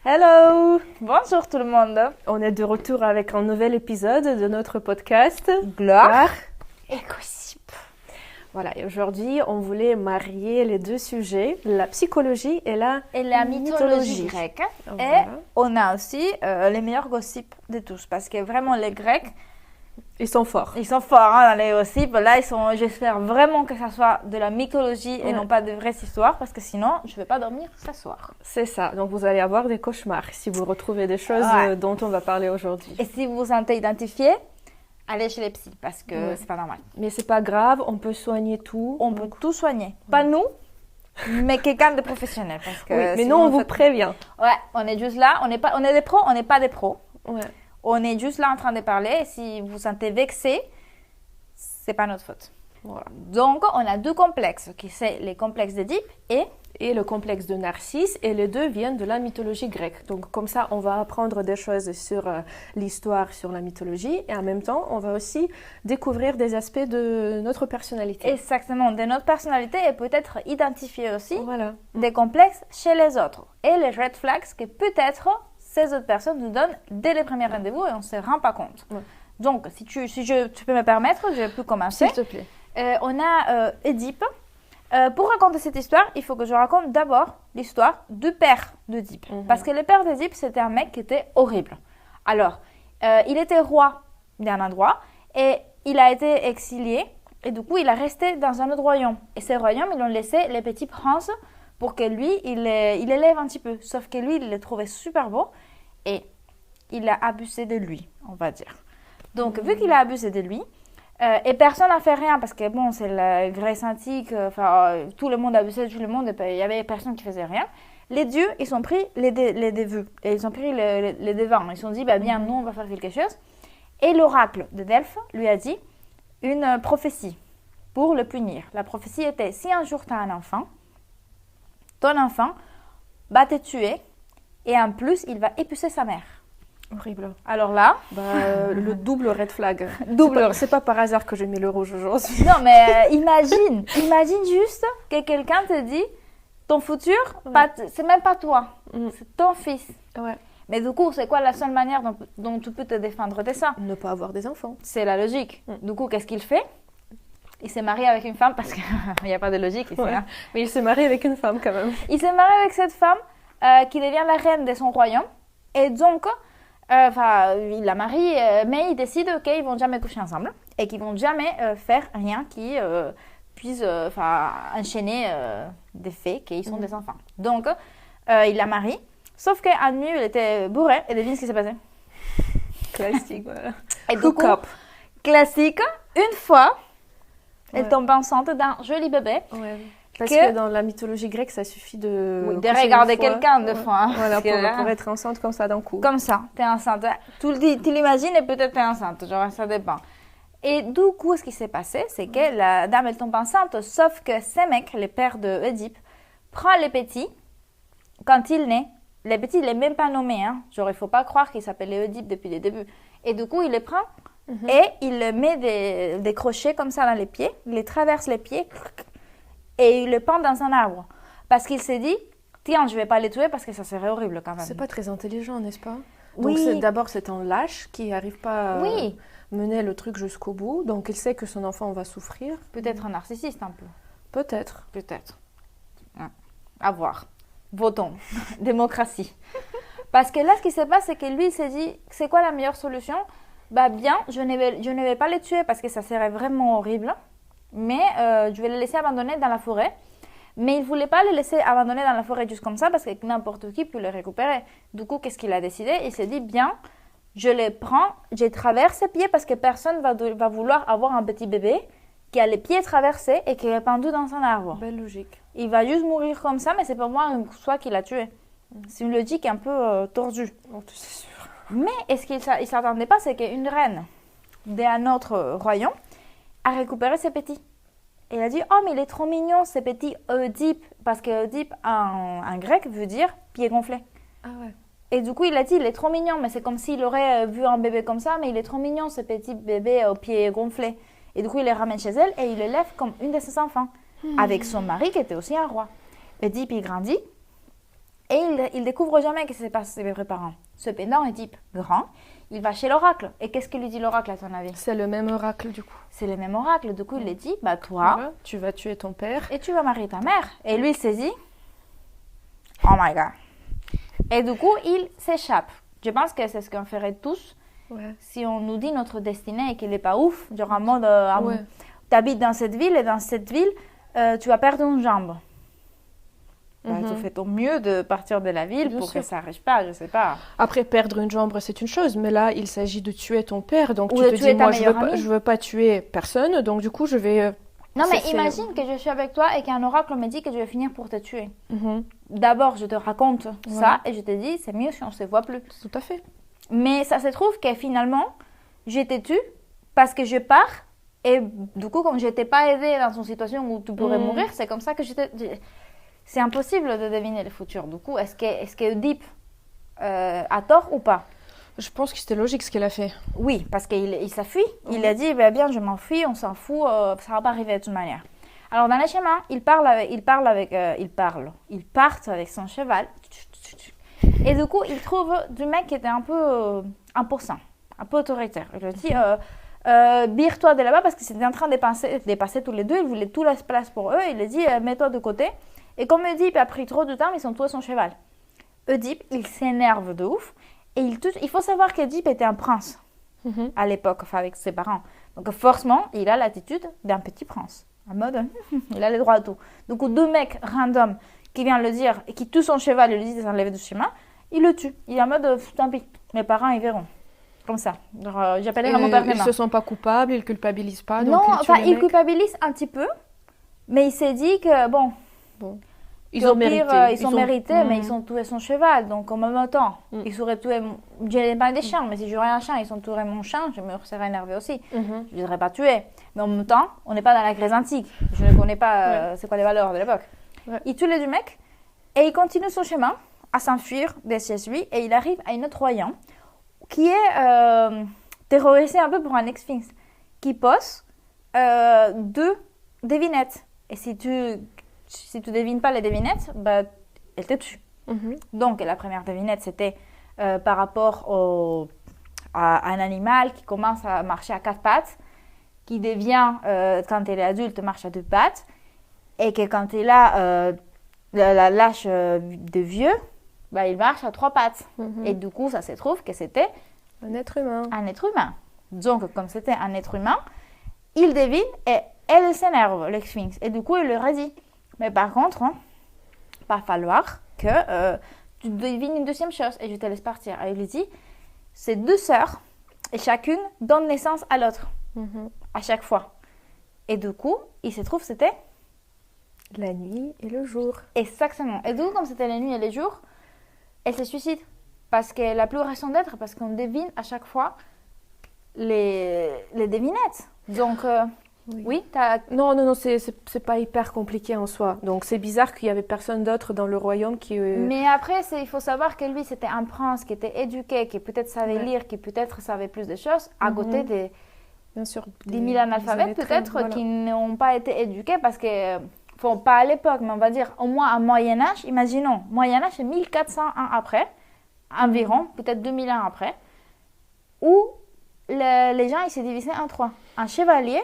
Hello! Bonjour tout le monde. On est de retour avec un nouvel épisode de notre podcast Gloire et gossip. Voilà, et aujourd'hui, on voulait marier les deux sujets, la psychologie et la mythologie grecque. Voilà. Et on a aussi les meilleurs gossips de tous. Parce que vraiment, les Grecs, Ils sont forts. ils sont forts dans les gossips. Là, j'espère vraiment que ça soit de la mythologie et non pas de vraies histoires. Parce que sinon, je ne vais pas dormir ce soir. C'est ça, donc vous allez avoir des cauchemars si vous retrouvez des choses dont on va parler aujourd'hui. Et si vous vous sentez identifié, allez chez les psys parce que c'est pas normal. Mais c'est pas grave, on peut soigner tout. On peut tout soigner. Pas nous, mais quelqu'un de professionnel. Parce que mais nous, on vous prévient. Ouais, on est juste là. On est des pros, on n'est pas des pros. Ouais. On est juste là en train de parler. Et si vous vous sentez vexé, c'est pas notre faute. Voilà. Donc, on a deux complexes, qui c'est les complexes d'Édipe et le complexe de Narcisse, et les deux viennent de la mythologie grecque. Donc comme ça, on va apprendre des choses sur l'histoire, sur la mythologie, et en même temps, on va aussi découvrir des aspects de notre personnalité. Exactement, de notre personnalité et peut-être identifier aussi Voilà. des complexes chez les autres. Et les red flags que peut-être ces autres personnes nous donnent dès les premiers rendez-vous et on ne se rend pas compte. Ouais. Donc, si tu peux me permettre, je peux commencer. S'il te plaît. On a Édipe. Pour raconter cette histoire, il faut que je raconte d'abord l'histoire du père d'Édipe. Parce que le père d'Édipe, c'était un mec qui était horrible. Alors, il était roi d'un endroit et il a été exilé. Et du coup, il a resté dans un autre royaume. Et ce royaume, ils l'ont laissé les petits princes pour que lui, il élève un petit peu. Sauf que lui, il le trouvait super beau et il a abusé de lui, on va dire. Donc, vu qu'il a abusé de lui, et personne n'a fait rien parce que bon, c'est la Grèce antique, tout le monde abusait de tout le monde et il y avait personne qui faisait rien. Les dieux, ils ont pris les dévus et ils ont pris les devants. Ils se sont dit, bien, nous, on va faire quelque chose. Et l'oracle de Delphes lui a dit une prophétie pour le punir. La prophétie était, si un jour tu as un enfant, ton enfant va te tuer et en plus, il va épucer sa mère. Horrible. Alors là, le double red flag. Double. C'est pas par hasard que j'ai mis le rouge aujourd'hui. Non, mais imagine juste que quelqu'un te dit ton futur, c'est même pas toi, c'est ton fils. Ouais. Mais du coup, c'est quoi la seule manière dont tu peux te défendre de ça? Ne pas avoir des enfants. C'est la logique. Du coup, qu'est-ce qu'il fait? Il s'est marié avec une femme parce qu'il n'y a pas de logique ici. Hein. Mais il s'est marié avec une femme quand même. Il s'est marié avec cette femme qui devient la reine de son royaume. Et donc, il la marie, mais ils décident qu'ils vont jamais coucher ensemble et qu'ils vont jamais faire rien qui puisse enchaîner des faits qu'ils sont des enfants. Donc, il la marie, sauf qu'à nuit, il était bourré et devine ce qui s'est passé. Classique, voilà. Et du coup, classique, une fois, elle tombe enceinte d'un joli bébé. Ouais. Parce que dans la mythologie grecque, ça suffit de regarder quelqu'un de fois. Hein, voilà, pour être enceinte comme ça d'un coup. Comme ça, t'es enceinte. Tu l'imagines et peut-être t'es enceinte, genre ça dépend. Et du coup, ce qui s'est passé, c'est que la dame, elle tombe enceinte, sauf que ce mec, le père d'Édipe, prend les petits quand il naît. Les petits, il n'est même pas nommé. Hein. Genre, il ne faut pas croire qu'il s'appelait Édipe depuis le début. Et du coup, il les prend et il met des crochets comme ça dans les pieds, il les traverse les pieds et il le pend dans un arbre. Parce qu'il s'est dit, tiens, je ne vais pas les tuer parce que ça serait horrible quand même. C'est pas très intelligent, n'est-ce pas? Oui. Donc d'abord, c'est un lâche qui n'arrive pas à mener le truc jusqu'au bout. Donc il sait que son enfant va souffrir. Peut-être un narcissiste un peu. Peut-être. Peut-être. À voir. Votons. Démocratie. Parce que là, ce qui se passe, c'est que lui, il s'est dit, c'est quoi la meilleure solution? Bien, je ne vais pas les tuer parce que ça serait vraiment horrible. Mais je vais les laisser abandonner dans la forêt. Mais il ne voulait pas les laisser abandonner dans la forêt juste comme ça parce que n'importe qui peut les récupérer. Du coup, qu'est-ce qu'il a décidé? Il s'est dit, bien, je les prends, je traverse ses pieds parce que personne va vouloir avoir un petit bébé qui a les pieds traversés et qui est pendu dans un arbre. Belle logique. Il va juste mourir comme ça, mais c'est pas moi soit qui l'a tué. C'est une logique un peu tordue. Oh, c'est sûr. Mais ce qu'il ne s'attendait pas, c'est qu'une reine d'un autre royaume a récupéré ses petits. Et il a dit, oh mais il est trop mignon ce petit Oedipe, parce que Oedipe en grec veut dire pied gonflé. Ah ouais. Et du coup il a dit, il est trop mignon, mais c'est comme s'il aurait vu un bébé comme ça, mais il est trop mignon ce petit bébé au pied gonflé. Et du coup il le ramène chez elle et il l'élève comme une de ses enfants, avec son mari qui était aussi un roi. Oedipe il grandit Et il découvre jamais ce qui s'est passé avec ses parents. Cependant, Édipe, grand, il va chez l'oracle. Et qu'est-ce que lui dit l'oracle, à ton avis? C'est le même oracle du coup. C'est le même oracle. Du coup, il lui dit, bah toi, Voilà, tu vas tuer ton père. et tu vas marier ta mère. Et lui, il saisit. Oh my God. Et du coup, il s'échappe. Je pense que c'est ce qu'on ferait tous. Ouais. Si on nous dit notre destinée et qu'elle n'est pas ouf, genre en mode, Ouais. tu habites dans cette ville et dans cette ville, tu vas perdre une jambe. Tu fais ton mieux de partir de la ville Bien pour sûr. que ça n'arrive pas, je sais pas. Après, perdre une jambe, c'est une chose, mais là, il s'agit de tuer ton père. Donc, Ou tu de te tuer dis, ta moi, meilleure amie. je veux pas tuer personne, donc du coup, je vais. Non, mais c'est- imagine que je suis avec toi et qu'un oracle me dit que je vais finir pour te tuer. Mhm, D'abord, je te raconte ça Voilà. et je te dis, c'est mieux si on ne se voit plus. tout à fait. Mais ça se trouve que finalement, je t'ai tué parce que je pars. Et du coup, comme je t'ai pas aidé dans une situation où tu pourrais mourir, c'est comme ça que c'est impossible de deviner le futur. Du coup, est-ce que Oedipe a tort ou pas? Je pense que c'était logique ce qu'elle a fait. Oui, parce qu'il s'enfuit. Il a dit, bah, bien, je m'enfuis, on s'en fout, ça va pas arriver de toute manière. Alors, dans le chemin, ils partent avec son cheval. Et du coup, il trouve du mec qui était un peu imposant, un peu autoritaire. Il lui dit, bire-toi de là-bas parce que c'était en train de passer tous les deux. Il voulait tout la place pour eux. Il lui dit, mets-toi de côté. Et comme Oedipe a pris trop de temps, ils ont tué son cheval. Oedipe, il s'énerve de ouf. Et il faut savoir qu'Oedipe était un prince Mhm. à l'époque, enfin avec ses parents. Donc forcément, il a l'attitude d'un petit prince. En mode, il a les droits à tout. Du coup, deux mecs random qui viennent le dire et qui tuent son cheval et lui disent de s'enlever du chemin, il le tue. Il est en mode, tant pis, mes parents, ils verront. Comme ça. J'appelais mon père Ils demain. se sont pas coupables, ils culpabilisent pas. Non, donc ils tuent enfin, les il mecs. culpabilise un petit peu, mais il s'est dit que, bon, Ils qu'au ont pire, mérité. ils ont mérité, mais ils ont tué son cheval. Donc, en même temps, Mm. ils auraient tué. Je n'ai pas des chiens, mais si j'aurais un chien, ils ont tué mon chien, je me serais énervée aussi. Mhm. Je ne les aurais pas tués. Mais en même temps, on n'est pas dans la Grèce antique. Je ne connais pas c'est quoi les valeurs de l'époque. Ouais. Il tue les deux mecs et il continue son chemin à s'enfuir de chez lui et il arrive à une autre royaume qui est terrorisé un peu pour un ex-sphinx qui pose deux devinettes. Et si tu devines pas les devinettes, bah, elle te tue. Mhm. Donc, la première devinette, c'était par rapport à un animal qui commence à marcher à quatre pattes, qui devient, quand il est adulte, marche à deux pattes, et que quand il a l'âge de vieux, bah, il marche à trois pattes. Mhm. Et du coup, ça se trouve que c'était Un être humain. un être humain. Donc, comme c'était un être humain, il devine et elle s'énerve, le sphinx. Et du coup, il leur a dit, mais par contre, va falloir que tu devines une deuxième chose et je te laisse partir. Et il lui dit, c'est deux sœurs et chacune donne naissance à l'autre Mhm. à chaque fois. Et du coup, il se trouve que c'était La nuit et le jour. exactement. Et du coup, comme c'était la nuit et les jours, elle se suicide. Parce qu'elle n'a plus raison d'être, parce qu'on devine à chaque fois les devinettes. Donc, oui, t'as... Non, c'est pas hyper compliqué en soi. Donc c'est bizarre qu'il y avait personne d'autre dans le royaume qui. Mais après, il faut savoir que lui, c'était un prince qui était éduqué, qui peut-être savait Ouais. lire, qui peut-être savait plus de choses, à côté des Bien sûr. 10 000 analphabètes, peut-être, voilà. qui n'ont pas été éduqués parce que, bon, pas à l'époque, mais on va dire au moins à Moyen-Âge, imaginons, Moyen-Âge, c'est 1400 ans après, environ, peut-être 2000 ans après, où les gens, ils se divisaient en trois. Un chevalier,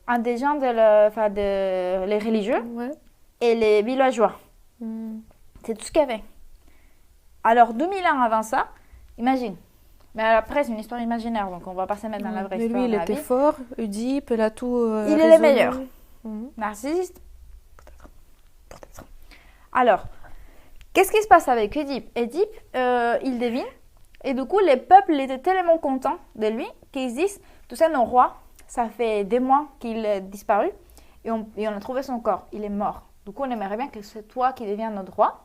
un des gens les religieux Ouais. et les villageois. Mm. C'est tout ce qu'il y avait. Alors, 2000 ans avant ça, imagine. Mais après, c'est une histoire imaginaire, donc on va pas se mettre dans la vraie Mais histoire lui, il de la était vie. fort, Oedipe, il a tout. Il est le résolu. meilleur. Mhm. Narcissiste? Peut-être. Alors, qu'est-ce qui se passe avec Oedipe? Oedipe, il devine. Et du coup, les peuples étaient tellement contents de lui qu'ils se disent, tu sais, nos rois, ça fait des mois qu'il est disparu et on a trouvé son corps. Il est mort. Du coup, on aimerait bien que c'est toi qui deviens notre roi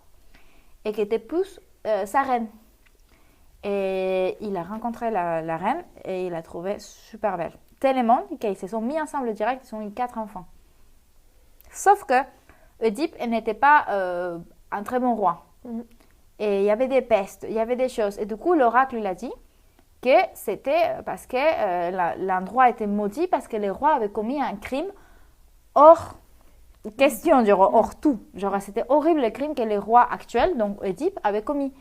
et que tu épouses sa reine. Et il a rencontré la reine et il l'a trouvée super belle. Tellement qu'ils se sont mis ensemble direct, ils ont eu 4 enfants. Sauf que Oedipe n'était pas un très bon roi. Mhm. Et il y avait des pestes, il y avait des choses. Et du coup, l'oracle lui a dit que c'était parce que l'endroit était maudit, parce que le roi avait commis un crime hors question, genre, hors tout. Genre, c'était horrible le crime que le roi actuel, donc Édipe, avait commis.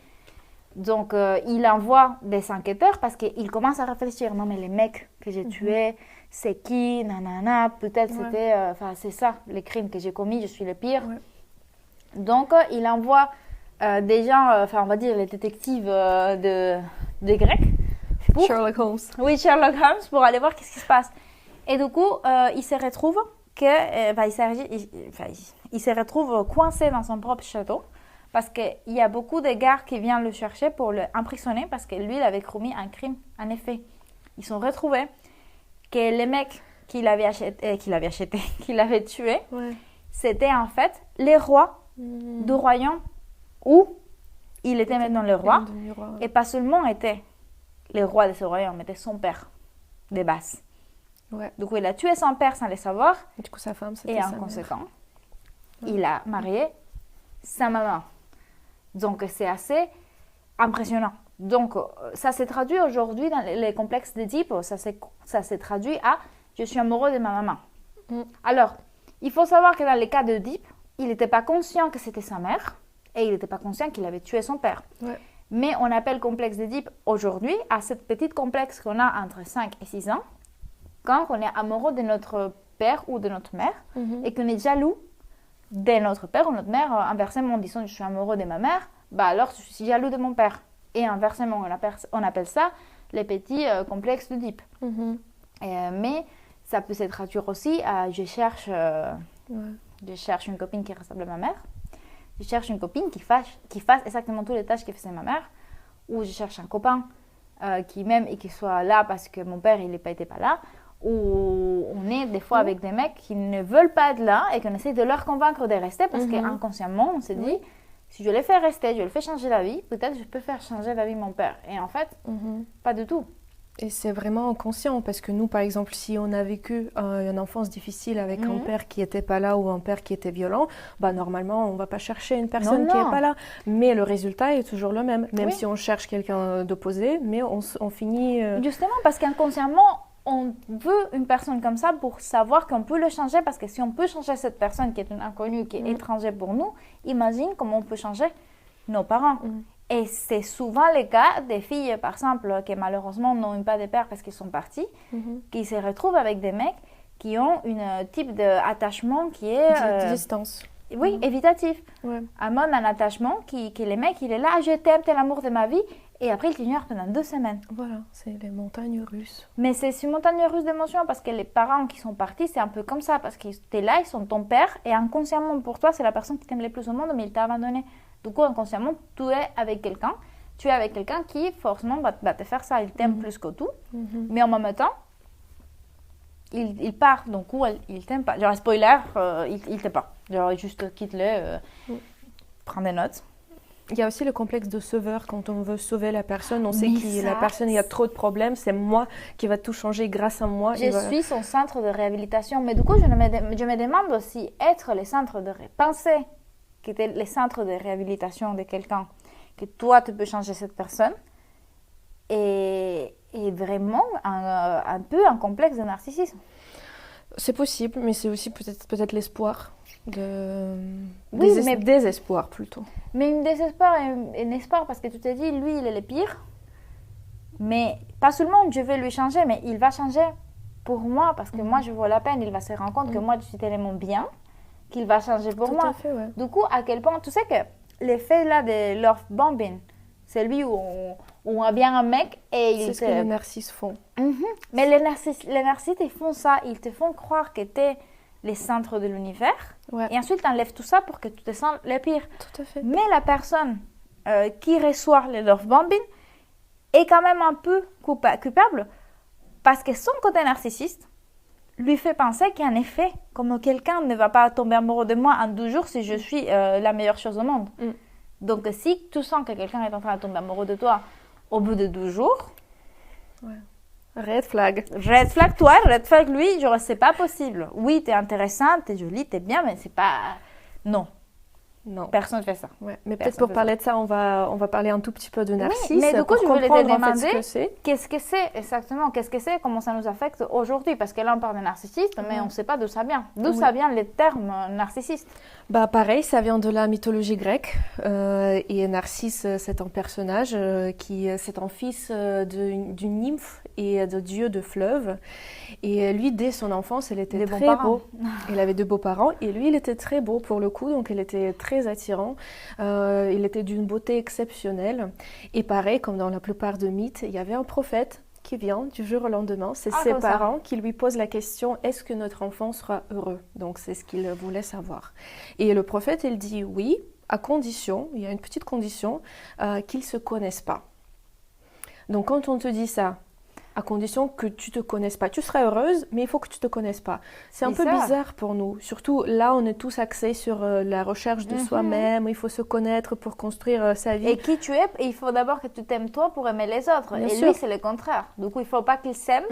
Donc, il envoie des enquêteurs parce qu'il commence à réfléchir. Non, mais les mecs que j'ai tués, c'est qui? Nanana, peut-être c'était... Enfin, c'est ça, les crimes que j'ai commis, je suis le pire. Ouais. Donc, il envoie des gens, on va dire les détectives de Grecs. Sherlock Holmes. Oui, Sherlock Holmes, pour aller voir qu'est-ce qui se passe. Et du coup, il se retrouve il se retrouve coincé dans son propre château. Parce qu'il y a beaucoup de gardes qui viennent le chercher pour l'emprisonner parce que lui, il avait commis un crime. En effet, ils sont retrouvés que les mecs qu'il avait tués, c'était en fait les rois du royaume où il était maintenant le roi. Et pas seulement était le roi de ce royaume, mais était son père de base. Ouais. Du coup, il a tué son père sans le savoir. Et du coup, sa femme, c'était et sa en mère. Conséquent, il a marié sa maman. Donc, c'est assez impressionnant. Donc, ça s'est traduit aujourd'hui dans les complexes d'Édipe. Ça s'est traduit à « je suis amoureux de ma maman ». Alors, il faut savoir que dans les cas d'Édipe, il n'était pas conscient que c'était sa mère et il n'était pas conscient qu'il avait tué son père. Ouais. Mais on appelle complexe d'Édipe aujourd'hui à cette petite complexe qu'on a entre 5 et 6 ans quand on est amoureux de notre père ou de notre mère et qu'on est jaloux de notre père ou notre mère. Inversement, disons je suis amoureux de ma mère, bah alors je suis jaloux de mon père. Et inversement, on appelle ça les petits complexes d'Édipe. Mais ça peut se traduire aussi à je cherche une copine qui ressemble à ma mère. Je cherche une copine qui fasse exactement toutes les tâches que faisait ma mère. Ou je cherche un copain qui m'aime et qui soit là parce que mon père il n'était pas là. Ou on est des fois avec des mecs qui ne veulent pas être là et qu'on essaie de leur convaincre de rester parce qu'inconsciemment on se dit si je les fais rester, je les fais changer la vie, peut-être je peux faire changer la vie de mon père. Et en fait, pas du tout. Et c'est vraiment inconscient parce que nous, par exemple, si on a vécu une enfance difficile avec un père qui n'était pas là ou un père qui était violent, bah normalement, on ne va pas chercher une personne qui n'est pas là. Mais le résultat est toujours le même. Même si on cherche quelqu'un d'opposé, mais on finit... Justement, parce qu'inconsciemment, on veut une personne comme ça pour savoir qu'on peut le changer. Parce que si on peut changer cette personne qui est une inconnue, qui est étrangère pour nous, imagine comment on peut changer nos parents. Et c'est souvent le cas des filles, par exemple, qui malheureusement n'ont pas de père parce qu'ils sont partis, qui se retrouvent avec des mecs qui ont un type d'attachement qui est... distance. Oui, évitatif. Ouais. Un attachement qui les mecs, il est là, je t'aime, t'es l'amour de ma vie, et après il t'ignore pendant 2 semaines. Voilà, c'est les montagnes russes. Mais c'est une montagne russe d'émotions parce que les parents qui sont partis, c'est un peu comme ça, parce que t'es là, ils sont ton père, et inconsciemment pour toi, c'est la personne qui t'aime le plus au monde, mais il t'a abandonné. Du coup, inconsciemment, tu es avec quelqu'un qui, forcément, va te faire ça. Il t'aime plus que tout. Mais en même temps, il part. Donc, il t'aime pas. Genre, spoiler, il t'aime pas. Genre, juste quitte-le, prends des notes. Il y a aussi le complexe de sauveur. Quand on veut sauver la personne, on sait que la personne, il y a trop de problèmes. C'est moi qui va tout changer grâce à moi. Je suis son centre de réhabilitation. Mais du coup, je me demande aussi, être le centre de penser qui était les centres de réhabilitation de quelqu'un, que toi, tu peux changer cette personne, et vraiment un peu un complexe de narcissisme. C'est possible, mais c'est aussi peut-être l'espoir. Désespoir plutôt. Mais un désespoir et un espoir, parce que tu te dis, lui, il est le pire, mais pas seulement je vais lui changer, mais il va changer pour moi, parce que moi, je vaux la peine, il va se rendre compte que moi, je suis tellement bien, qu'il va changer pour moi. Fait, ouais. Du coup, à quel point, tu sais que l'effet là de love bombing, c'est lui où on a bien un mec et c'est ce que les narcisses font. Mais les narcisses, ils font ça, ils te font croire que tu es le centre de l'univers et ensuite tu enlèves tout ça pour que tu te sens le pire. Tout à fait. Mais la personne qui reçoit le love bombing est quand même un peu coupable parce que son côté narcissiste lui fait penser qu'en effet, comme quelqu'un ne va pas tomber amoureux de moi en 12 jours si je suis la meilleure chose au monde. Donc, si tu sens que quelqu'un est en train de tomber amoureux de toi au bout de 12 jours... Red flag. Red flag, toi, red flag, lui, genre, c'est pas possible. Oui, t'es intéressante, t'es jolie, t'es bien, mais c'est pas... Non. Non. Personne ne fait ça. Ouais. Mais peut-être Personne pour fait parler de ça, on va parler un tout petit peu de Narcisse. mais du coup, pour je voulais te comprendre, en fait, demander ce que c'est. qu'est-ce que c'est exactement, qu'est-ce que c'est, comment ça nous affecte aujourd'hui, parce que là on parle de narcissiste, mais on ne sait pas d'où ça vient. D'où ça vient les termes narcissiste? Bah pareil, ça vient de la mythologie grecque. Et Narcisse, c'est un personnage c'est un fils d'une nymphe et de dieu de fleuve. Et lui, dès son enfance, il était très beau. Il avait de beaux parents et lui, il était très beau pour le coup, donc il était très attirant. Il était d'une beauté exceptionnelle. Et pareil, comme dans la plupart de mythes, il y avait un prophète qui vient du jour au lendemain. C'est ses parents qui lui posent la question, est-ce que notre enfant sera heureux? Donc c'est ce qu'il voulait savoir. Et le prophète, il dit oui, à condition, il y a une petite condition, qu'ils ne se connaissent pas. Donc quand on te dit ça, à condition que tu te connaisses pas. Tu seras heureuse, mais il faut que tu te connaisses pas. C'est un peu bizarre pour nous. Surtout, là, on est tous axés sur la recherche de soi-même. Il faut se connaître pour construire sa vie. Et qui tu es, il faut d'abord que tu t'aimes toi pour aimer les autres. Bien et sûr. lui, c'est le contraire. Du coup, il faut pas qu'il s'aime,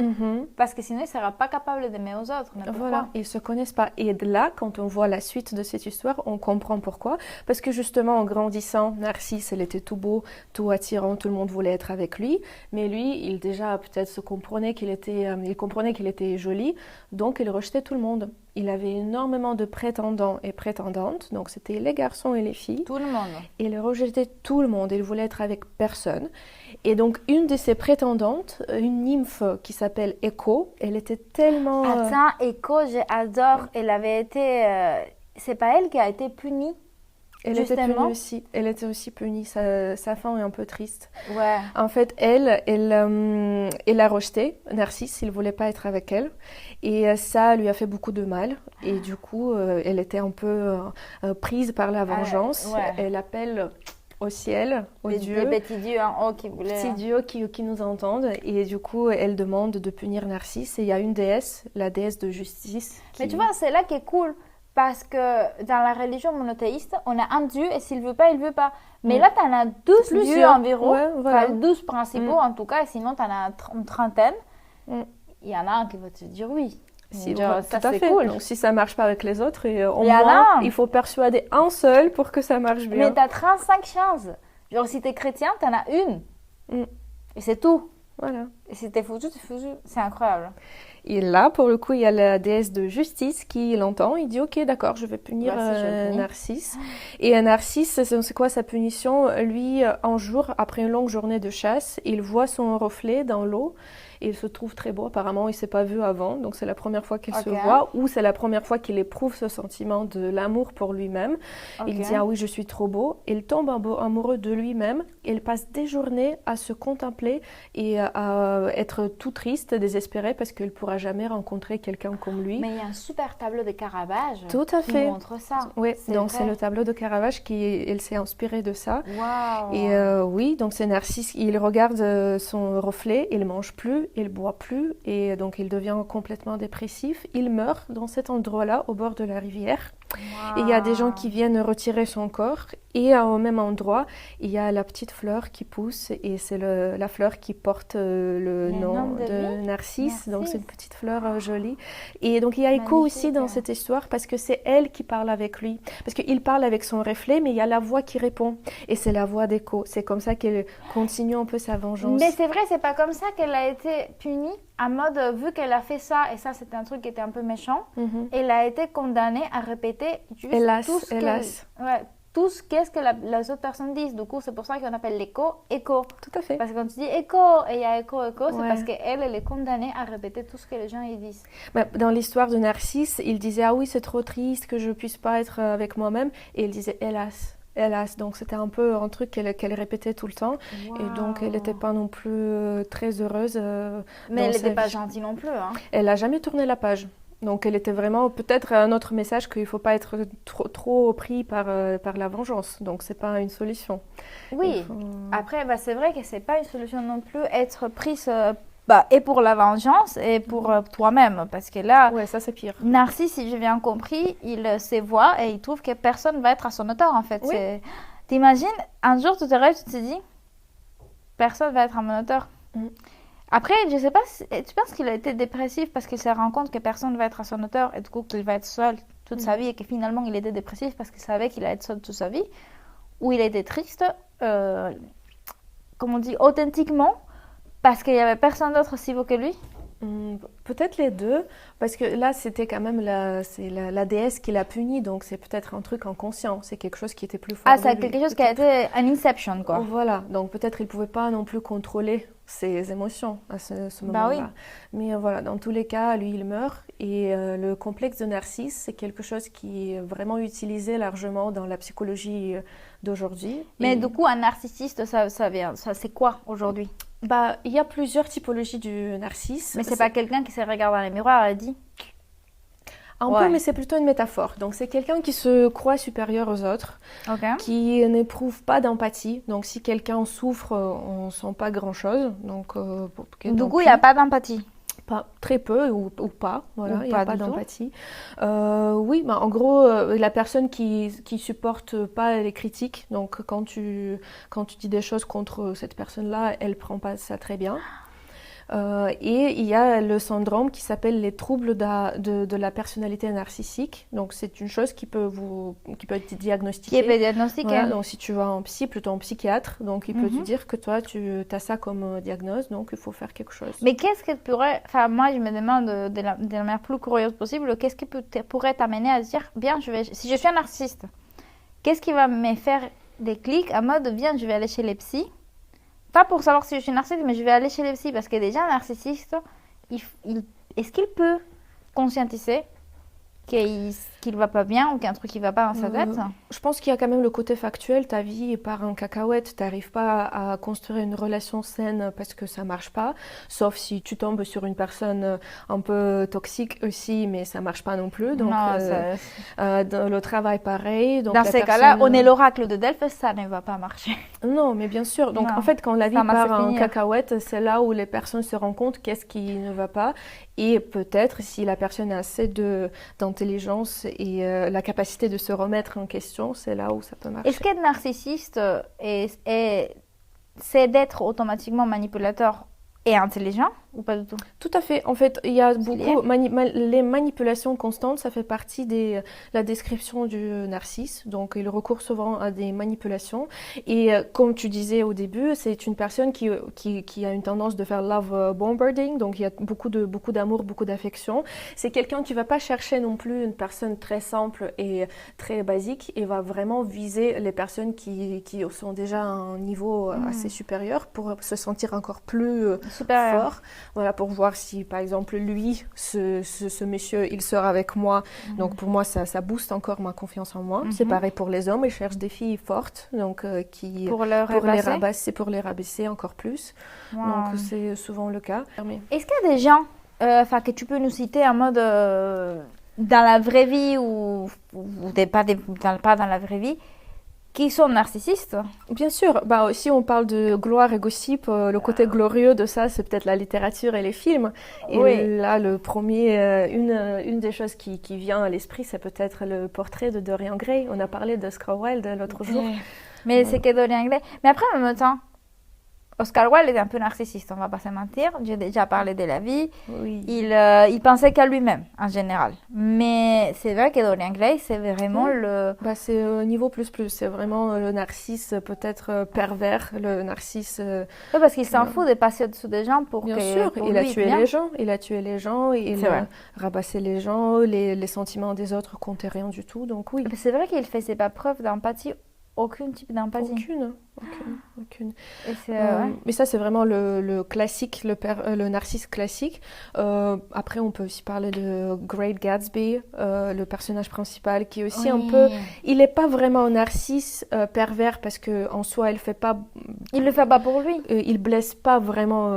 parce que sinon, il sera pas capable d'aimer aux autres. Mais pourquoi? Voilà, ils se connaissent pas. Et là, quand on voit la suite de cette histoire, on comprend pourquoi. Parce que justement, en grandissant, Narcisse, il était tout beau, tout attirant, tout le monde voulait être avec lui. Mais lui, il déjà peut-être il comprenait qu'il était joli, donc il rejetait tout le monde. Il avait énormément de prétendants et prétendantes, donc c'était les garçons et les filles. Tout le monde. Il rejetait tout le monde, il voulait être avec personne. Et donc une de ses prétendantes, une nymphe qui s'appelle Écho, elle était tellement... Attends, Écho, j'adore. Elle avait été... c'est pas elle qui a été punie? Elle était punie aussi. Elle était aussi punie. Sa fin est un peu triste. Ouais. En fait, elle a rejeté Narcisse. Il voulait pas être avec elle. Et ça lui a fait beaucoup de mal. Et du coup, elle était un peu prise par la vengeance. Ouais. Elle appelle au ciel, aux dieux. Les petits dieux en haut qui voulaient... Petits dieux qui nous entendent. Et du coup, elle demande de punir Narcisse. Et il y a une déesse, la déesse de justice. Mais tu vois, c'est là qui est cool. Parce que dans la religion monothéiste, on a un dieu et s'il veut pas, il veut pas. Mais là, tu en as 12 dieux environ, enfin 12 principaux en tout cas, et sinon tu en as une trentaine. Il y en a un qui va te dire oui. Si, genre, ça, c'est fait. cool. Donc si ça marche pas avec les autres, au moins, il faut persuader un seul pour que ça marche bien. Mais tu as 35 chances. Genre, si tu es chrétien, tu en as une. Et c'est tout. Voilà. Et si t'es foutu, t'es foutu. C'est incroyable. Et là, pour le coup, il y a la déesse de justice qui l'entend. Il dit, ok, d'accord, je vais punir Narcisse. Et Narcisse, c'est quoi sa punition? Lui, un jour, après une longue journée de chasse, il voit son reflet dans l'eau. Et il se trouve très beau. Apparemment, il ne s'est pas vu avant. Donc, c'est la première fois qu'il se voit. Ou c'est la première fois qu'il éprouve ce sentiment de l'amour pour lui-même. Il dit, ah oui, je suis trop beau. Il tombe amoureux de lui-même. Il passe des journées à se contempler et à être tout triste, désespéré, parce qu'il ne pourra jamais rencontrer quelqu'un comme lui. Mais il y a un super tableau de Caravage qui montre ça. Oui, donc c'est le tableau de Caravage il s'est inspiré de ça. Wow. Et oui, donc c'est Narcisse. Il regarde son reflet, il ne mange plus. Il boit plus et donc il devient complètement dépressif. Il meurt dans cet endroit-là, au bord de la rivière. Et il y a des gens qui viennent retirer son corps. Et au même endroit, il y a la petite fleur qui pousse. Et c'est la fleur qui porte le nom de Narcisse. Donc c'est une petite fleur jolie. Et donc il y a Écho aussi dans cette histoire parce que c'est elle qui parle avec lui. Parce qu'il parle avec son reflet, mais il y a la voix qui répond. Et c'est la voix d'Écho. C'est comme ça qu'elle continue un peu sa vengeance. Mais c'est vrai, c'est pas comme ça qu'elle a été punie. En mode, vu qu'elle a fait ça, et ça c'était un truc qui était un peu méchant, elle a été condamnée à répéter juste tout ce qu'est-ce que les autres personnes disent. Du coup, c'est pour ça qu'on appelle l'écho, écho. Tout à fait. Parce que quand tu dis écho, et il y a écho, c'est parce qu'elle, elle est condamnée à répéter tout ce que les gens ils disent. Dans l'histoire de Narcisse, il disait, ah oui, c'est trop triste que je puisse pas être avec moi-même. Et il disait, hélas. Hélas, donc c'était un peu un truc qu'elle répétait tout le temps. Wow. Et donc elle n'était pas non plus très heureuse. Mais elle n'était pas gentille non plus. Hein. Elle n'a jamais tourné la page. Donc elle était vraiment peut-être un autre message qu'il ne faut pas être trop pris par la vengeance. Donc c'est pas une solution. Oui, après c'est vrai que c'est pas une solution non plus être prise et pour la vengeance et pour toi-même. Parce que là, ça c'est pire. Narcisse, si j'ai bien compris, il se voit et il trouve que personne va être à son hauteur en fait. Oui. T'imagines, un jour tu te réveilles, tu te dis, personne va être à mon hauteur. Après, je sais pas, tu penses qu'il a été dépressif parce qu'il se rend compte que personne ne va être à son hauteur et du coup qu'il va être seul toute sa vie et que finalement il était dépressif parce qu'il savait qu'il allait être seul toute sa vie, ou il était triste, comme on dit, authentiquement, parce qu'il n'y avait personne d'autre aussi beau que lui? Peut-être les deux, parce que là, c'était quand même la déesse qui l'a puni, donc c'est peut-être un truc inconscient, c'est quelque chose qui était plus fort Ah, de c'est lui. quelque chose qui a été un inception, quoi. Voilà, donc peut-être il ne pouvait pas non plus contrôler ses émotions à ce Bah moment-là. oui. Mais voilà, dans tous les cas, lui, il meurt. Et le complexe de Narcisse, c'est quelque chose qui est vraiment utilisé largement dans la psychologie d'aujourd'hui. Mais Et, du coup, un narcissiste, ça c'est quoi aujourd'hui? il y a plusieurs typologies du narcisse. Mais c'est pas quelqu'un qui se regarde dans les miroirs et dit. Un Ouais. peu, mais c'est plutôt une métaphore. Donc, c'est quelqu'un qui se croit supérieur aux autres, Ok. qui n'éprouve pas d'empathie. Donc, si quelqu'un souffre, on ne sent pas grand-chose. Donc, Du coup, il n'y a pas d'empathie. pas, très peu ou pas, voilà, Ou il n'y a pas pas du tout. d'empathie. Oui, en gros, la personne qui supporte pas les critiques, donc quand tu dis des choses contre cette personne-là, elle prend pas ça très bien. Et il y a le syndrome qui s'appelle les troubles de la personnalité narcissique. Donc c'est une chose qui peut être Qui diagnostiquée. est pas diagnostiqué. Voilà, donc si tu vas en psy, plutôt en psychiatre, donc il peut te Mhm. dire que toi tu as ça comme diagnose, donc il faut faire quelque chose. Mais qu'est-ce que pourrait. Enfin, moi, je me demande de la manière plus curieuse possible, qu'est-ce qui pourrait t'amener à se dire, bien, si je suis un narcissiste, qu'est-ce qui va me faire des clics en mode, bien, je vais aller chez les psys. Pas pour savoir si je suis narcissique, mais je vais aller chez les psys parce que déjà, un narcissiste, est-ce qu'il peut conscientiser qu'il va pas bien ou qu'il y a un truc qui va pas dans sa tête? Je pense qu'il y a quand même le côté factuel. Ta vie part en cacahuète. Tu n'arrives pas à construire une relation saine parce que ça marche pas. Sauf si tu tombes sur une personne un peu toxique aussi, mais ça marche pas non plus. Donc, Non, dans le travail, pareil. Donc, dans la ces cas-là, personne- on est l'oracle de Delphes, ça ne va pas marcher. Non, mais bien sûr. Donc, Non. en fait, quand la vie Ça m'a part fait en finir. cacahuète, c'est là où les personnes se rendent compte qu'est-ce qui ne va pas. Et peut-être, si la personne a assez d'intelligence et la capacité de se remettre en question, c'est là où ça peut marcher. Est-ce qu'être narcissiste, c'est d'être automatiquement manipulateur et intelligent ou pas du tout? Tout à fait. En fait, il y a lié. beaucoup. Les manipulations constantes, ça fait partie de la description du narcisse. Donc, il recourt souvent à des manipulations. Et comme tu disais au début, c'est une personne qui a une tendance de faire love bombarding. Donc, il y a beaucoup d'amour, beaucoup d'affection. C'est quelqu'un qui va pas chercher non plus une personne très simple et très basique et va vraiment viser les personnes qui sont déjà à un niveau assez supérieur pour se sentir encore plus Supérieur. fort. Voilà, pour voir si, par exemple, lui, ce monsieur, il sort avec moi. Donc, pour moi, ça booste encore ma confiance en moi. C'est pareil pour les hommes. Ils cherchent des filles fortes, donc qui Pour le pour les rabaisser encore plus. Wow. Donc, c'est souvent le cas. Est-ce qu'il y a des gens que tu peux nous citer en mode dans la vraie vie ou pas dans la vraie vie qui sont narcissistes? Bien sûr, si on parle de gloire et gossip, le côté glorieux de ça, c'est peut-être la littérature et les films. Et Oui. là, le premier, une des choses qui vient à l'esprit, c'est peut-être le portrait de Dorian Gray. On a parlé d'Oscar Wilde l'autre jour. Mais c'est que Dorian Gray. Mais après, en même temps, Oscar Wilde était un peu narcissiste, on va pas se mentir. J'ai déjà parlé de la vie. Oui. Il pensait qu'à lui-même, en général. Mais c'est vrai que Dorian Gray, c'est vraiment le... C'est niveau plus. C'est vraiment le narcisse peut-être pervers, le narcisse... Oui, parce qu'il s'en fout de passer au-dessous des gens pour Bien que... sûr, pour il a lui, tué bien. les gens. Il a tué les gens, il C'est vrai. rabassait les gens, les sentiments des autres comptaient rien du tout. Donc oui, C'est vrai qu'il faisait pas preuve d'empathie, aucun type d'empathie. aucune. Et c'est, ouais. Mais ça, c'est vraiment le classique, le narcisse classique. Après, on peut aussi parler de Great Gatsby, le personnage principal, qui est aussi un peu... Il n'est pas vraiment un narcisse pervers parce qu'en soi, Il le fait pas pour lui. il blesse pas vraiment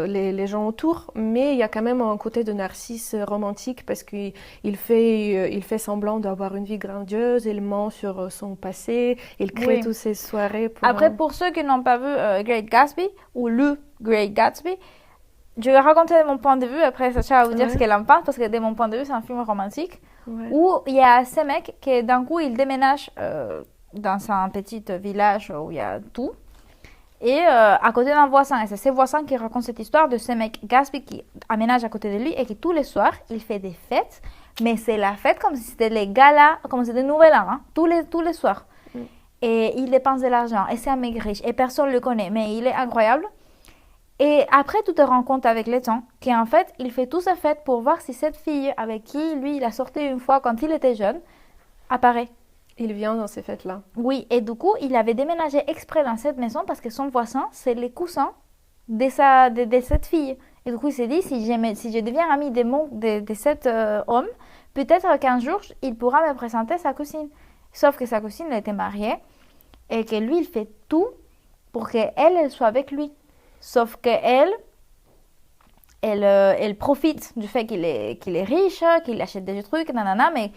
les gens autour, mais il y a quand même un côté de narcisse romantique parce qu'il fait semblant d'avoir une vie grandiose, il ment sur son passé, il crée toutes ces soirées pour... Après, pour ceux qui n'ont pas vu Great Gatsby, ou le Great Gatsby, je vais raconter de mon point de vue, après Sacha va vous dire ce qu'elle en pense, parce que de mon point de vue, c'est un film romantique, où il y a ce mec qui, d'un coup, il déménage dans un petit village où il y a tout, et à côté d'un voisin, et c'est ce voisin qui raconte cette histoire de ce mec Gatsby qui aménage à côté de lui, et qui tous les soirs, il fait des fêtes Mais c'est la fête comme si c'était les galas, comme si c'était Nouvel An, hein, tous les soirs. Et il dépense de l'argent et c'est un mec riche et personne ne le connaît, mais il est incroyable. Et après, tu te rends compte avec le temps qu'en fait, il fait toutes ces fêtes pour voir si cette fille avec qui lui, il a sorti une fois quand il était jeune, apparaît. Il vient dans ces fêtes-là. Oui, et du coup, il avait déménagé exprès dans cette maison parce que son voisin, c'est les cousins de cette fille. Et du coup, il s'est dit, si je deviens ami de cet homme, peut-être qu'un jour, il pourra me présenter sa cousine. Sauf que sa cousine, elle était mariée et que lui, il fait tout pour qu'elle soit avec lui. Sauf qu'elle, elle profite du fait qu'il est riche, qu'il achète des trucs, nanana, mais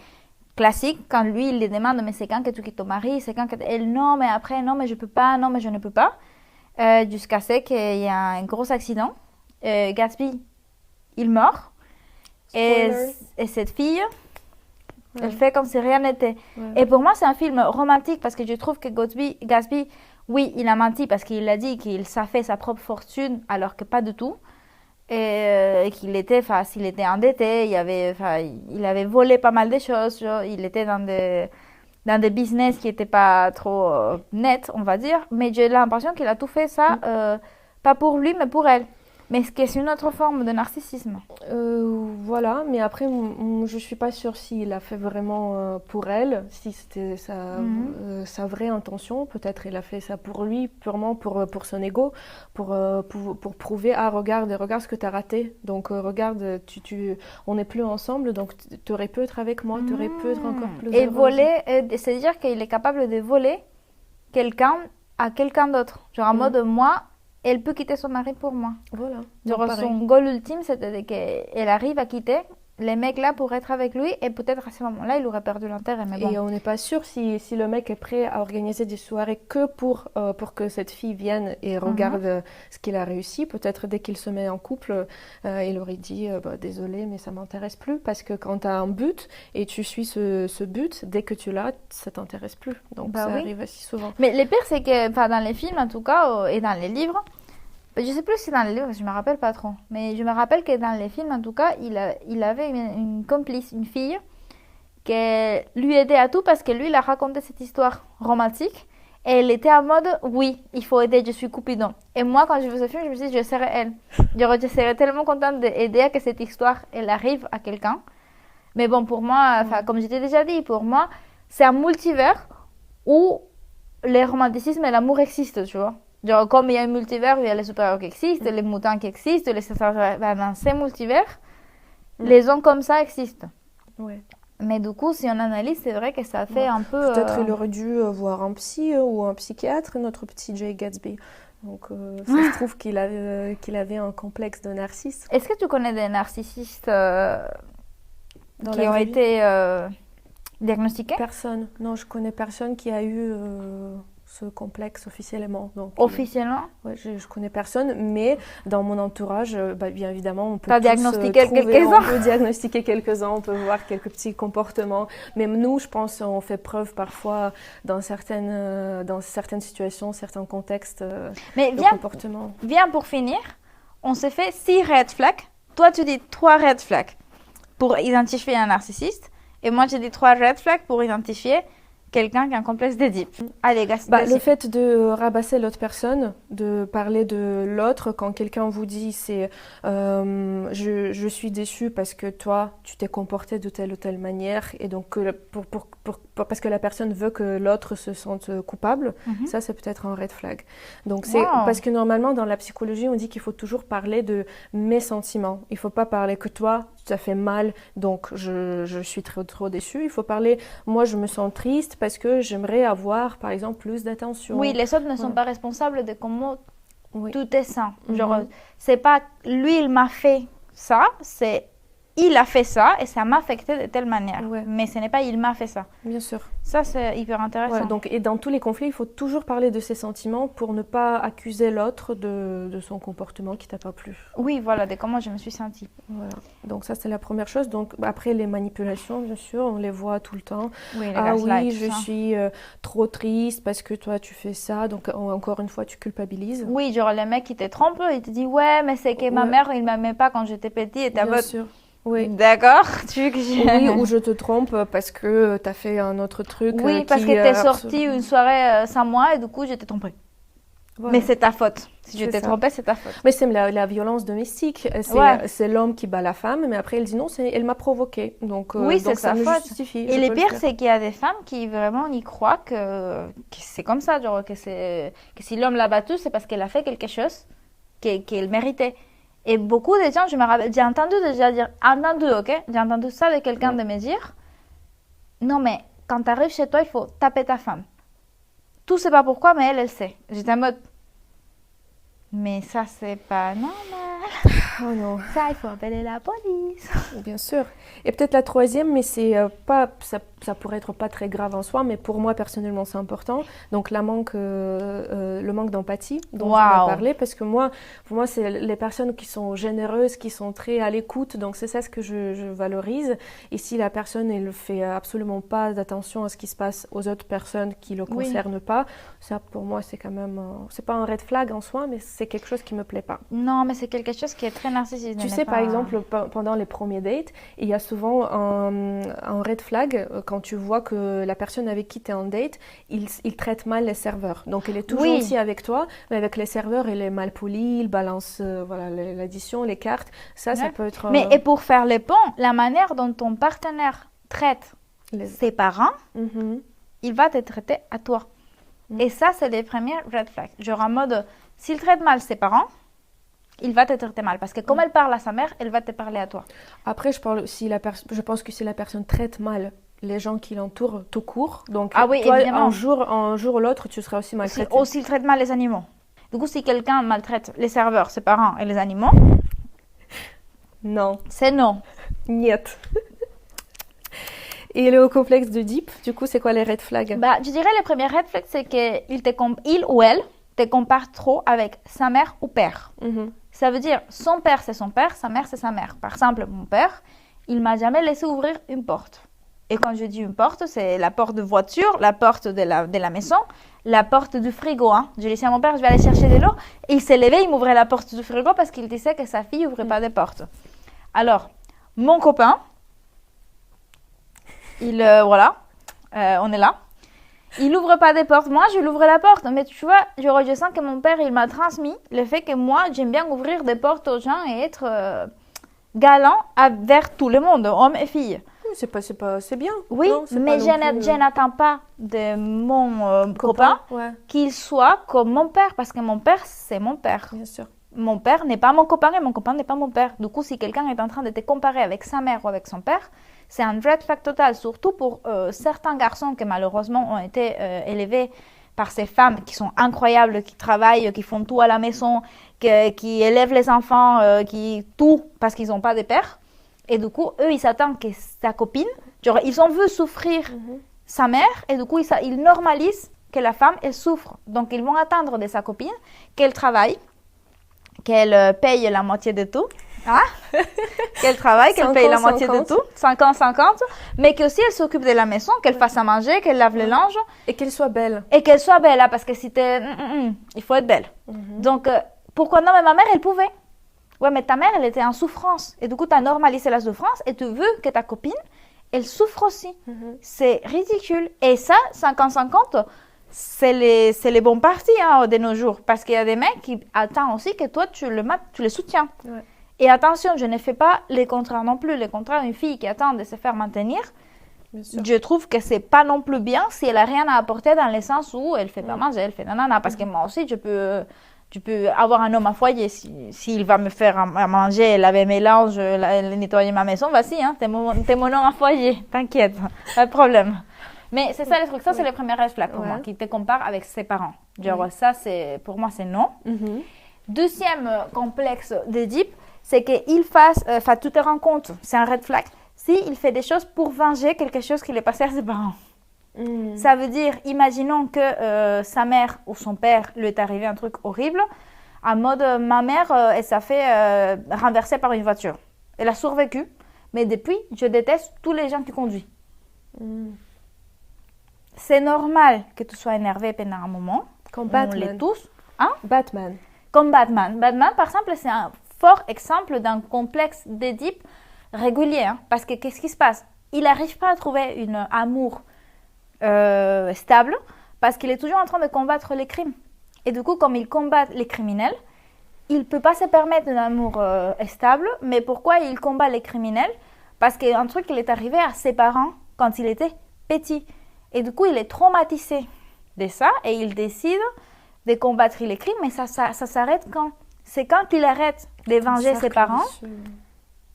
classique, quand lui, il lui demande, mais c'est quand que tu quittes ton mari, c'est quand que... Elle, non, mais après, non, mais je peux pas, non, mais je ne peux pas. Jusqu'à ce qu'il y a un gros accident. Gatsby, il meurt. Et cette fille, elle fait comme si rien n'était. Et pour moi, c'est un film romantique parce que je trouve que Gatsby, oui, il a menti parce qu'il a dit qu'il s'est fait sa propre fortune alors que pas du tout. Et qu'il était, s'il était endetté, il avait volé pas mal de choses. Il était dans des business qui n'étaient pas trop nets, on va dire. Mais j'ai l'impression qu'il a tout fait ça, pas pour lui, mais pour elle. Mais c'est une autre forme de narcissisme. Voilà, mais après, je ne suis pas sûre s'il a fait vraiment pour elle, si c'était sa vraie intention. Peut-être il a fait ça pour lui, purement pour son ego, pour prouver, regarde ce que tu as raté. Donc, regarde, on n'est plus ensemble, donc tu aurais pu être avec moi, tu aurais pu être encore plus heureuse. Et voler, c'est-à-dire qu'il est capable de voler quelqu'un à quelqu'un d'autre. Genre en mode, moi... Elle peut quitter son mari pour moi. Voilà. Genre son goal ultime, c'était qu'elle arrive à quitter les mecs là pour être avec lui et peut-être à ce moment-là, il aurait perdu l'intérêt. Mais bon. Et on n'est pas sûr si le mec est prêt à organiser des soirées que pour que cette fille vienne et regarde ce qu'il a réussi. Peut-être dès qu'il se met en couple, il aurait dit désolé, mais ça m'intéresse plus. Parce que quand tu as un but et tu suis ce but, dès que tu l'as, ça t'intéresse plus. Donc ça arrive assez souvent. Mais le pire, c'est que dans les films en tout cas, et dans les livres, je sais plus si dans les livres, je me rappelle pas trop, mais je me rappelle que dans les films, en tout cas, il avait une complice, une fille, qui lui aidait à tout parce que lui, il a raconté cette histoire romantique et elle était en mode, oui, il faut aider, je suis Cupidon. Et moi, quand je vu ce film, je me suis dit, je serais elle. Je serais tellement contente d'aider à que cette histoire, elle arrive à quelqu'un. Mais bon, pour moi, comme je t'ai déjà dit, pour moi, c'est un multivers où le romanticisme et l'amour existent, tu vois. Genre, comme il y a un multivers où il y a les super-héros qui existent, les mutants qui existent, dans ces multivers, les hommes comme ça existent. Ouais. Mais du coup, si on analyse, c'est vrai que ça fait un peu... Peut-être il aurait dû voir un psy ou un psychiatre, notre petit Jay Gatsby. Donc, ça se trouve qu'il avait un complexe de narcisse. Est-ce que tu connais des narcissistes qui ont été diagnostiqués? Personne. Non, je connais personne qui a eu... ce complexe officiellement. Donc, officiellement? Ouais, je connais personne, mais dans mon entourage, bien évidemment, on peut diagnostiquer quelques-uns. On peut diagnostiquer quelques-uns, on peut voir quelques petits comportements. Même nous, je pense, on fait preuve parfois dans certaines situations, certains contextes de comportement. Viens pour finir, on s'est fait 6 red flags. Toi, tu dis 3 red flags pour identifier un narcissiste, et moi, je dis 3 red flags pour identifier quelqu'un qui a un complexe d'Édipe. Allez, le fait de rabasser l'autre personne, de parler de l'autre, quand quelqu'un vous dit c'est je suis déçu parce que toi, tu t'es comporté de telle ou telle manière, et donc parce que la personne veut que l'autre se sente coupable, ça c'est peut-être un red flag. Donc c'est parce que normalement dans la psychologie, on dit qu'il faut toujours parler de mes sentiments. Il ne faut pas parler que toi, ça fait mal, donc je suis trop déçue. Il faut parler, moi je me sens triste parce que j'aimerais avoir, par exemple, plus d'attention. Oui, les autres ne sont pas responsables de comment tout est sain. Genre, c'est pas lui, il m'a fait ça, c'est il a fait ça et ça m'a affecté de telle manière. Ouais. Mais ce n'est pas il m'a fait ça. Bien sûr. Ça, c'est hyper intéressant. Ouais, donc, et dans tous les conflits, il faut toujours parler de ses sentiments pour ne pas accuser l'autre de son comportement qui t'a pas plu. Oui, voilà, de comment je me suis sentie. Voilà. Donc ça, c'est la première chose. Donc après, les manipulations, bien sûr, on les voit tout le temps. Oui, je suis trop triste parce que toi, tu fais ça. Donc encore une fois, tu culpabilises. Oui, genre le mec qui te trompe, il te dit « Ouais, mais c'est que ma mère, il ne m'aimait pas quand j'étais petite. » et bien sûr. Oui. D'accord. Tu veux que Oui, ou je te trompe parce que tu as fait un autre truc. Oui, parce que tu es sorti une soirée sans moi et du coup, je t'ai trompée. Voilà. Mais c'est ta faute. Si je C'est t'ai ça. trompée, c'est ta faute. Mais c'est la violence domestique. C'est l'homme qui bat la femme, mais après, elle dit non, elle m'a provoqué. Donc, oui, c'est donc ça sa me faute. justifie. Et le pire, c'est qu'il y a des femmes qui vraiment y croient que c'est comme ça. Genre, que si l'homme l'a battue, c'est parce qu'elle a fait quelque chose qu'elle méritait. Et beaucoup de gens, je me rappelle, j'ai entendu déjà dire, ok? J'ai entendu ça de quelqu'un de me dire, non, mais quand tu arrives chez toi, il faut taper ta femme. Tout sait pas pourquoi, mais elle sait. J'étais en mode, mais ça, c'est pas normal. Oh non. Ça, il faut appeler la police. Bien sûr. Et peut-être la troisième, mais c'est pas, ça pourrait être pas très grave en soi, mais pour moi personnellement c'est important. Donc le manque d'empathie dont on a parlé, parce que pour moi c'est les personnes qui sont généreuses, qui sont très à l'écoute. Donc c'est ça ce que je valorise. Et si la personne elle fait absolument pas d'attention à ce qui se passe aux autres personnes qui le concernent pas, ça pour moi c'est quand même, c'est pas un red flag en soi, mais c'est quelque chose qui me plaît pas. Non, mais c'est quelque chose qui est très narcissique. Tu sais, par exemple, pendant les premiers dates, il y a souvent un red flag quand tu vois que la personne avec qui tu es en date, il traite mal les serveurs. Donc, il est tout gentil avec toi, mais avec les serveurs, il est mal poli, il balance l'addition, les cartes. Ça peut être... Mais et pour faire les ponts, la manière dont ton partenaire traite ses parents, il va te traiter à toi. Et ça, c'est les premiers red flags. Genre en mode, s'il traite mal ses parents, il va te traiter mal. Parce que comme elle parle à sa mère, elle va te parler à toi. Après, je pense que si la personne traite mal les gens qui l'entourent tout court, donc oui, toi, évidemment. un jour ou l'autre, tu seras aussi maltraité. Ou s'il traite mal les animaux. Du coup, si quelqu'un maltraite les serveurs, ses parents et les animaux, non. C'est non. Niet. Et le complexe d'Oedipe, du coup, c'est quoi les red flags? Je dirais le premier red flag, c'est qu'il ou elle te compare trop avec sa mère ou père. Ça veut dire, son père, c'est son père, sa mère, c'est sa mère. Par exemple, mon père, il m'a jamais laissé ouvrir une porte. Et quand je dis une porte, c'est la porte de voiture, la porte de la maison, la porte du frigo. Je laissais à mon père, je vais aller chercher de l'eau. Et il s'est levé, il m'ouvrait la porte du frigo parce qu'il disait que sa fille n'ouvrait pas de porte. Alors, mon copain, on est là. Il n'ouvre pas des portes. Moi, je l'ouvre la porte. Mais tu vois, je sens que mon père, il m'a transmis le fait que moi, j'aime bien ouvrir des portes aux gens et être galant vers tout le monde, hommes et filles. C'est bien. Oui, non, mais je n'attends pas de mon copain qu'il soit comme mon père. Parce que mon père, c'est mon père. Bien sûr. Mon père n'est pas mon copain et mon copain n'est pas mon père. Du coup, si quelqu'un est en train de te comparer avec sa mère ou avec son père, c'est un red flag total, surtout pour certains garçons qui malheureusement ont été élevés par ces femmes qui sont incroyables, qui travaillent, qui font tout à la maison, qui élèvent les enfants, tout parce qu'ils n'ont pas de père. Et du coup, eux, ils s'attendent que sa copine, genre, ils ont vu souffrir sa mère et du coup, ils normalisent que la femme, elle souffre. Donc, ils vont attendre de sa copine qu'elle travaille, qu'elle paye la moitié de tout. Qu'elle travaille, qu'elle paye la moitié de tout, 50-50, mais qu'aussi elle s'occupe de la maison, qu'elle fasse à manger, qu'elle lave le linge. Et qu'elle soit belle. Et qu'elle soit belle, parce que si t'es... il faut être belle. Donc, pourquoi non? Mais ma mère, elle pouvait. Ouais, mais ta mère, elle était en souffrance. Et du coup, tu as normalisé la souffrance et tu veux que ta copine, elle souffre aussi. C'est ridicule. Et ça, 50-50, c'est les bons partis de nos jours. Parce qu'il y a des mecs qui attendent aussi que toi, tu les soutiens. Ouais. Et attention, je ne fais pas les contraires non plus. Les contraires, une fille qui attend de se faire maintenir, je trouve que c'est pas non plus bien si elle n'a rien à apporter dans le sens où elle fait pas manger, elle fait nanana. Parce que moi aussi, tu peux avoir un homme à foyer. S'il va me faire à manger, laver mes linges, nettoyer ma maison, vas-y, t'es mon homme à foyer. T'inquiète, pas de problème. Mais c'est ça le truc. Ça, c'est le premier red flag pour moi, qui te compare avec ses parents. Genre, ça, pour moi, c'est non. Deuxième complexe d'Oedipe, c'est qu'il fasse, tu te rends compte, c'est un red flag, s'il fait des choses pour venger quelque chose qu'il est passé à ses parents. Ça veut dire, imaginons que sa mère ou son père lui est arrivé un truc horrible, en mode, ma mère, elle s'est fait renverser par une voiture. Elle a survécu, mais depuis, je déteste tous les gens qui conduisent. C'est normal que tu sois énervé pendant un moment. Comme Batman. On l'est tous. Batman. Comme Batman. Batman, par exemple, c'est un fort exemple d'un complexe d'Oedipe régulier. Hein, parce que qu'est-ce qui se passe? Il n'arrive pas à trouver un amour stable parce qu'il est toujours en train de combattre les crimes. Et du coup, comme il combat les criminels, il ne peut pas se permettre un amour stable. Mais pourquoi il combat les criminels? Parce qu'il y a un truc qui est arrivé à ses parents quand il était petit. Et du coup, il est traumatisé de ça et il décide de combattre les crimes. Mais ça s'arrête quand? C'est quand il arrête de venger ses parents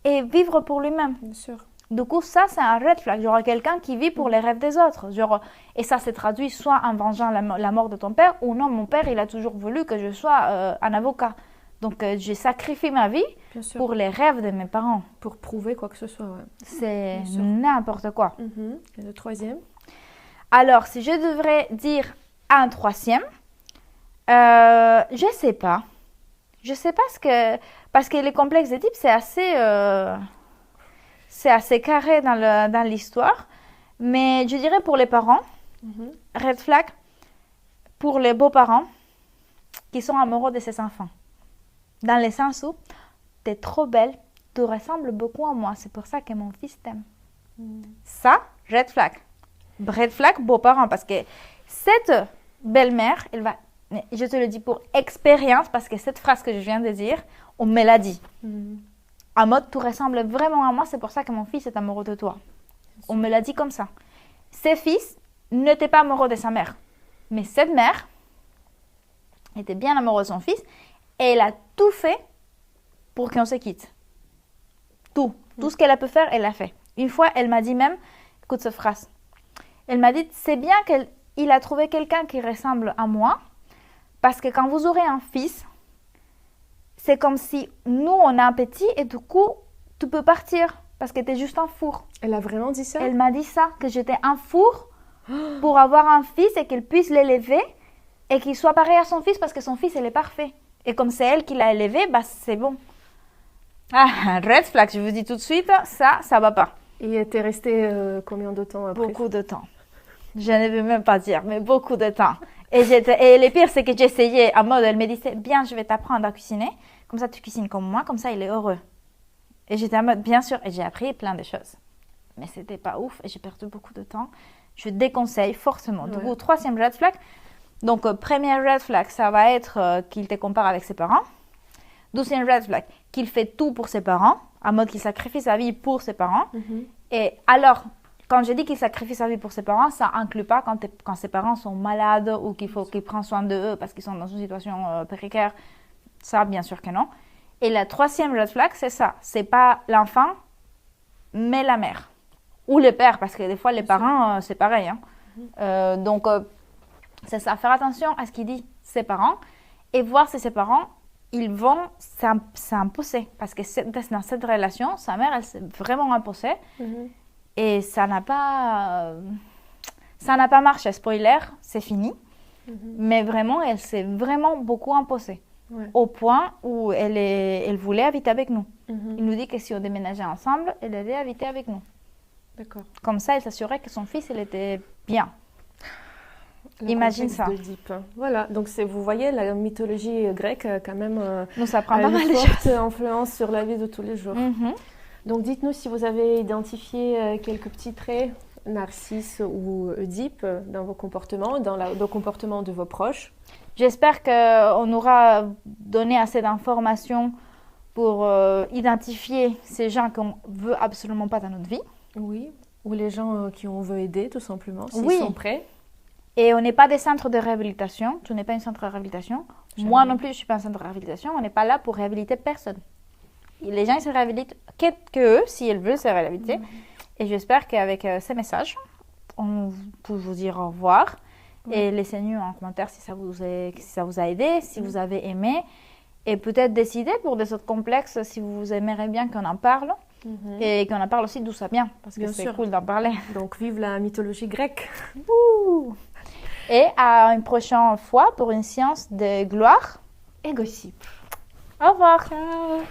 et vivre pour lui-même. Bien sûr. Du coup, ça, c'est un red flag. Genre quelqu'un qui vit pour les rêves des autres. Genre, et ça se traduit soit en vengeant la mort de ton père, ou non, mon père, il a toujours voulu que je sois un avocat. Donc, j'ai sacrifié ma vie pour les rêves de mes parents. Pour prouver quoi que ce soit, ouais. C'est n'importe quoi. Et le troisième? Alors, si je devrais dire un troisième, je sais pas. Je sais pas parce que les complexes de type, c'est assez carré dans l'histoire. Mais je dirais pour les parents, red flag, pour les beaux-parents qui sont amoureux de ses enfants. Dans le sens où, t'es trop belle, tu ressembles beaucoup à moi, c'est pour ça que mon fils t'aime. Ça, red flag. Red flag, beaux-parents, parce que cette belle-mère, elle va... Je te le dis pour expérience, parce que cette phrase que je viens de dire, on me l'a dit. En mode, tu ressembles vraiment à moi, c'est pour ça que mon fils est amoureux de toi. On me l'a dit comme ça. Ses fils n'étaient pas amoureux de sa mère. Mais cette mère était bien amoureuse de son fils et elle a tout fait pour qu'on se quitte. Tout ce qu'elle a pu faire, elle l'a fait. Une fois, elle m'a dit même, écoute cette phrase, elle m'a dit, c'est bien qu'il a trouvé quelqu'un qui ressemble à moi, parce que quand vous aurez un fils, c'est comme si nous, on a un petit et du coup, tu peux partir parce que tu es juste un four. Elle a vraiment dit ça? Elle m'a dit ça, que j'étais un four pour avoir un fils et qu'elle puisse l'élever et qu'il soit pareil à son fils parce que son fils, il est parfait. Et comme c'est elle qui l'a élevé, bah c'est bon. Ah, red flag, je vous dis tout de suite, ça va pas. Et t'es restée combien de temps après? Beaucoup de temps. Je ne veux même pas dire, mais beaucoup de temps. Et le pire, c'est que j'essayais en mode, elle me disait, bien, je vais t'apprendre à cuisiner. Comme ça, tu cuisines comme moi, comme ça, il est heureux. Et j'étais en mode, bien sûr, et j'ai appris plein de choses. Mais c'était pas ouf et j'ai perdu beaucoup de temps. Je déconseille forcément. Du coup, troisième red flag. Donc, premier red flag, ça va être qu'il te compare avec ses parents. Deuxième red flag, qu'il fait tout pour ses parents, en mode qu'il sacrifie sa vie pour ses parents. Et alors, quand je dis qu'il sacrifie sa vie pour ses parents, ça inclut pas quand ses parents sont malades ou qu'il faut qu'il prenne soin d'eux parce qu'ils sont dans une situation précaire. Ça, bien sûr que non. Et la troisième red flag, c'est ça. C'est pas l'enfant, mais la mère. Ou le père, parce que des fois, les parents, c'est pareil. Hein. Donc, c'est ça. Faire attention à ce qu'il dit ses parents et voir si ses parents, ils vont s'imposer. Parce que dans cette relation, sa mère, elle s'est vraiment imposée. Et ça n'a pas marché. Spoiler, c'est fini. Mais vraiment, elle s'est vraiment beaucoup imposée. Au point où elle voulait habiter avec nous. Il nous dit que si on déménageait ensemble, elle allait habiter avec nous. D'accord. Comme ça, elle s'assurait que son fils, il était bien. Imagine ça. Voilà, donc vous voyez, la mythologie grecque quand même nous apprend a pas mal une forte influence sur la vie de tous les jours. Donc dites-nous si vous avez identifié quelques petits traits, Narcisse ou Oedipe, dans vos comportements, dans le comportement de vos proches. J'espère qu'on aura donné assez d'informations pour identifier ces gens qu'on ne veut absolument pas dans notre vie. Oui, ou les gens qui on veut aider tout simplement, s'ils sont prêts. Et on n'est pas des centres de réhabilitation. Tu n'es pas un centre de réhabilitation. Jamais. Moi non plus, je ne suis pas un centre de réhabilitation. On n'est pas là pour réhabiliter personne. Les gens, ils se réhabilitent qu'eux, s'ils veulent se réhabiliter. Et j'espère qu'avec ces messages, on peut vous dire au revoir. Et laissez-nous en commentaire si ça vous a aidé, si vous avez aimé. Et peut-être décider pour des autres complexes si vous aimeriez bien qu'on en parle. Et qu'on en parle aussi d'où ça vient. Parce que c'est cool d'en parler. Donc, vive la mythologie grecque. Ouh. Et à une prochaine fois pour une séance de gloire et gossip. Au revoir. Ciao.